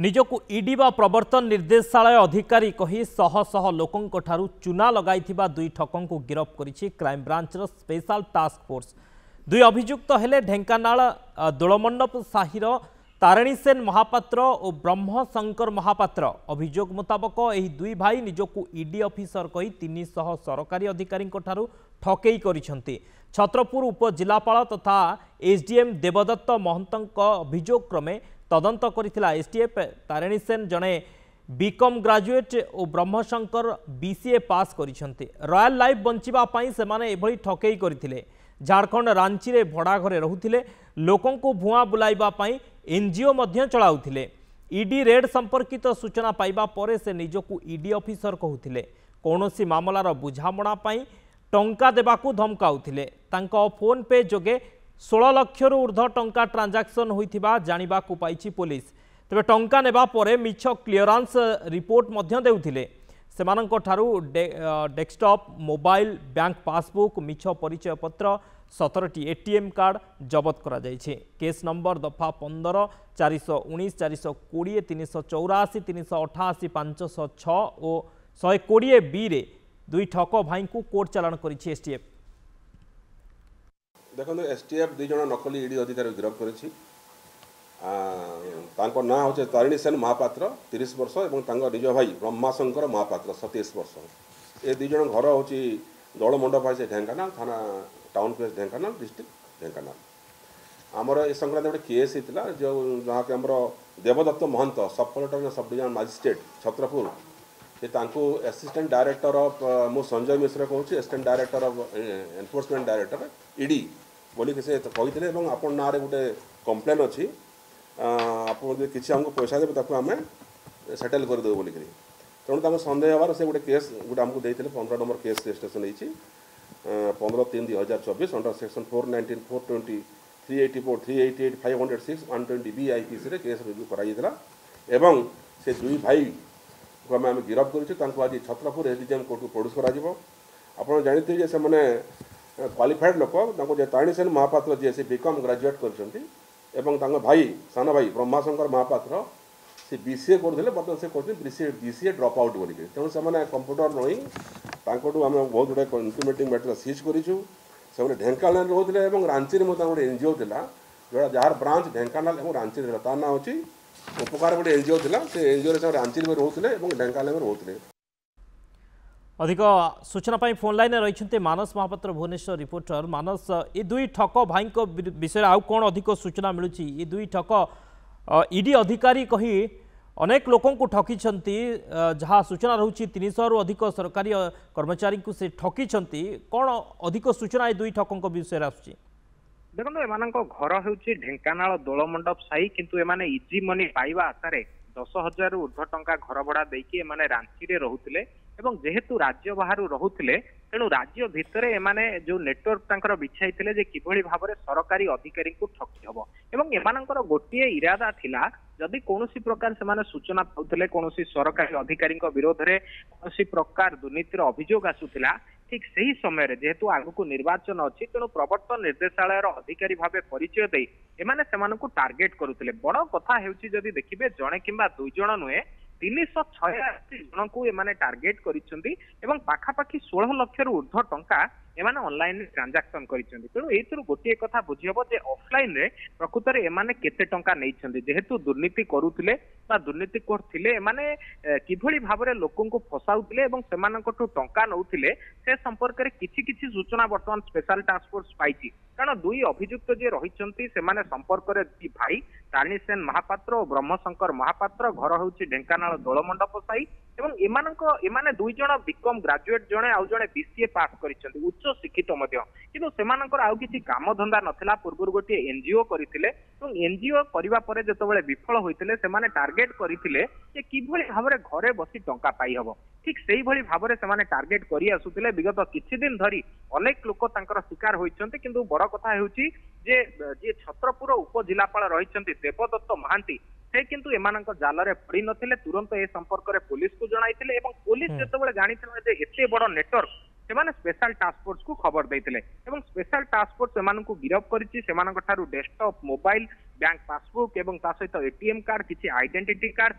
निजकु ED बा प्रवर्तन निर्देशालय अधिकारी कही शह शह लोकंक ठारू चूना लगाइथिबा दुई ठकंकु गिरफ करिछि क्राइम ब्रांचर स्पेशल टास्क फोर्स। दुई अभियुक्त हेले ढेंकानाल दोलमंडप साहिर तारिणी सेन महापात्र और ब्रह्मशंकर महापात्र। अभियोग मुताबक एही दुई भाई निजकु ईडी ऑफिसर कही 300 सरकारी अधिकारी ठारू ठकेई करिसंती। छत्रपुर उपजिलापाल तथा एसडीएम देवदत्त महंतक अभियोग क्रमे तदंत करथिला एसटीएफ। तारिणी सेन जड़े बीकॉम ग्रेजुएट और ब्रह्मशंकर बीसीए पास करिसंती। रॉयल लाइफ बंचिबा पई सेमाने एभली ठकेई करथिले। झारखंड रांची रे भड़ा घरे रहुथिले। लोकंको भुआ बुलाइबा पई एनजीओ मध्य चलाउथिले। ईडी रेड संपर्कित सूचना पाइबा परे से निजकु ईडी ऑफिसर कहूथिले। कोनोसी मामलार बुझामणा पई टंका देबाकू धमकाउथिले। तांको फोन पे जोगे 16 लाख रु ऊर्ध्व टंका ट्रांजैक्शन होइथिबा जानिबाकू पाइछि पुलिस। तबे टंका नेबा परे मिछ क्लियरेंस रिपोर्ट मध्य देउथिले। सेमानंको ठारू डेस्कटॉप मोबाइल बैंक पासबुक मिछ परिचय पत्र 17टी एटीएम कार्ड जबत करा जायछि। केस नंबर दफा 15 419 420 384 388 506 और 120 बी रे दुई ठक भाई को कोर्ट चालान करिछि एसटीएफ। देखो एसटीएफ दुई जन नकली ईडी अधिकारी गिरफ्त करिछि। तांको ना होचे तारिणी सेन महापात्र 30 वर्ष और निज भाई ब्रह्माशंकर महापात्र 27 वर्ष। ए दुई जन घर होची दोलमंडप है ढेंकानाल थाना town place Dhenkanal district Dhenkanal. आमर ए संक्रांत गोटे केस होता जो जहाँ कि आमर देवदत्त महंत सब collector sub division magistrate Chhatrapur से असिस्टेंट डायरेक्टर ऑफ मु संजय मिश्र कहूँ assistant director of enforcement director ED बोलिक से कहते आपण ना गोटे कंप्लेन अच्छी आप किसी आमको पैसा देते आम सेटल करदेव बोलिक तेणु सन्देह हबार से गोटे केस गोटे आमको देते 15 नंबर केस रजिस्ट्रेशन होती 15/3/2024 under section 419 420 384 388 506 120 B IPC case रुजु कराइला एवं से दुई भाई को आम गिरफ्त करूँ। आज छत्रपुर एसडीएम कोर्ट को प्रोड्यूस कर जानते से मैंने क्वालिफाइड लोक तारिणी सेन महापात्र जी से बीकॉम ग्रेजुएट कर भाई सान भाई ब्रह्माशंकर महापात्र से बीसीए करते बर्तमान से करते बीसीए ड्रॉप आउट बोलिक तेणु से कंप्यूटर नहीं आम बहुत गुड़े इंटीमेटिंग मैटर सीज करूँ। से ढेंकानाल रोते और रांची में गोटे एनजीओ था जो जार ब्रांच ढेंकानाल और रांची तार ना हूँ उपकार गोटे एनजीओ था से एनजीओ रांची में रोते और ढेंकानाल में रोते। अधिक सूचना पाई फोन लाइन रही मानस महापात्र भुवनेश्वर रिपोर्टर। मानस ये दुई ठक भाई विषय आउ कौन अधिक सूचना मिलूँ? ये दुई ठक ईडी अधिकारी कही अनेक लोकों को ठकी जहाँ सूचना रोचे 300 रु अधिक सरकारी कर्मचारी को से ठकी कौन अधिक सूचना ये दुई ठकों विषय आसुची? देखो एम घर हूँ ढेंकानाल दोलमंडप साई किंतु एमाने इजी मनी पाइबा आशारे 10,000 रु ऊर्ध्व टंका घर भड़ा देकी एमाने रांची रे रहुथिले एवं जेहेतु राज्य बाहर रहुथिले तेणु राज्य भितर एमाने जो नेटवर्क तांकर बिछाइथिले जे किभଳି भाबरे सरकारी अधिकारी को ठकी हबो एवं एमानंकर गोटिए इरादा थिला जदि कोनोसी प्रकार सेमाने सूचना पाउथिले कोनोसी सरकारी अधिकारी विरोध में कोनोसी प्रकार दुर्नीतिर अभियोग आसुथिला ठीक सही समय जेहेतु आगु निर्वाचन अच्छी तेणु प्रवर्तन निर्देशालय अधिकारी भाव परिचय दे एमाने सेमानकु टार्गेट करुथिले। बड़ कथा हेउची जदि देखिबे जणे किंबा दुई जण नुहे 386 जन को एमाने टार्गेट करिसेंती एवं पाखापाखि 16 लाख रु ऊर्ध्व टंका एमाने ऑनलाइन ट्रांजैक्शन करिसेंती। तेणु एथुरु गोटे कथा बुझी हबो जे ऑफलाइन रे प्रकृत रे एमाने केते टंका नैछंती जेहेतु दुर्नीति करुथिले बा दुर्नीति करथिले एमाने किभଳି भाबरे लोकन को फसाउथिले एवं सेमानकटु टंका नउथिले से संपर्क रे किछि किछि सूचना वर्तमान स्पेशल टास्क फोर्स पाइछि। कारण दुई अभियुक्त जे रहिसंती सेमाने संपर्क रे दी भाई तारिणी सेन महापात्र और ब्रह्मशंकर महापात्र घर होउछि ढेंकानाल दोलमंडप साई एवं एमाने दुई जण बीकॉम ग्रेजुएट जणे आउ जणे बीसीए पास करिसंती उच्च शिक्षित मध्य किंतु सेमानकर आउ किछि काम धंदा नथिला। पूर्व गोटे एनजीओ करिथिले एवं एनजीओ करिबा परे जतबेले विफल होइतिले सेमाने टार्गेट करिथिले जे किभଳି भाबरे घरे बसी टंका पाई हबो ठीक सेही भଳି भाबरे सेमाने टार्गेट करि आसुतिले। विगत किछि दिन धरी अनेक लोक तांकर शिकार होइचंती किंतु बड़ कथा हेउची जे छत्रपुर उपजिलापाल रहिचंती देवदत्त महांती से किंतु एमानंक जाल रे पड़ी नथिले तुरंत ए संपर्क रे पुलिस को जणाइथिले एवं पुलिस जेतबेले जानिथिले जे एते बड़ नेटवर्क ସେମାନେ ସ୍ପେଶାଲ ଟାସ୍କ ଫୋର୍ସ କୁ ଖବର ଦେଇଥିଲେ ଏବଂ ସ୍ପେଶାଲ ଟାସ୍କ ଫୋର୍ସ ସେମାନଙ୍କୁ ଗିରଫ କରିଛି। ସେମାନଙ୍କ ଠାରୁ ଡେସ୍କଟପ୍, ମୋବାଇଲ, ବ୍ୟାଙ୍କ ପାସବୁକ୍ ଏବଂ ତା ସହିତ ଏଟିଏମ୍ କାର୍ଡ, କିଛି ଆଇଡେଣ୍ଟିଟି କାର୍ଡ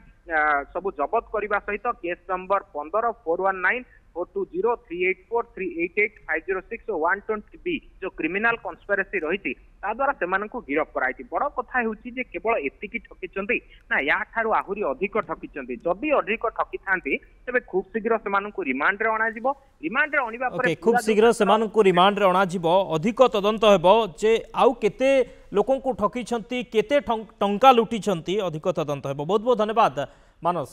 ସବୁ ଜବତ କରିବା ସହିତ କେସ୍ ନମ୍ବର 15 419 420 384 388 506 ଓ 120B जो क्रिमिनाल कन्स्पिरेसी रही ताद्वारा सेमानंकु गिरफ कराई। बड़ कथा हेउची जे केवल एतिकी ठकिचंती ना या ठारू आहुरी अधिक ठकिचंती। जदि अधिक ठकी थांती तबे खूब शीघ्र सेमानंकु रिमांड रे अणा जिवो। रिमांड रे अणिबा परे खूब शीघ्र सेमानंकु रिमांड रे अणा जिवो। अधिक तदंत हेबो जे आउ केते लोकंकु ठकिचंती, केते टंका लुटिचंती, अधिक तदंत हेबो। बहुत बहुत धन्यवाद मानस।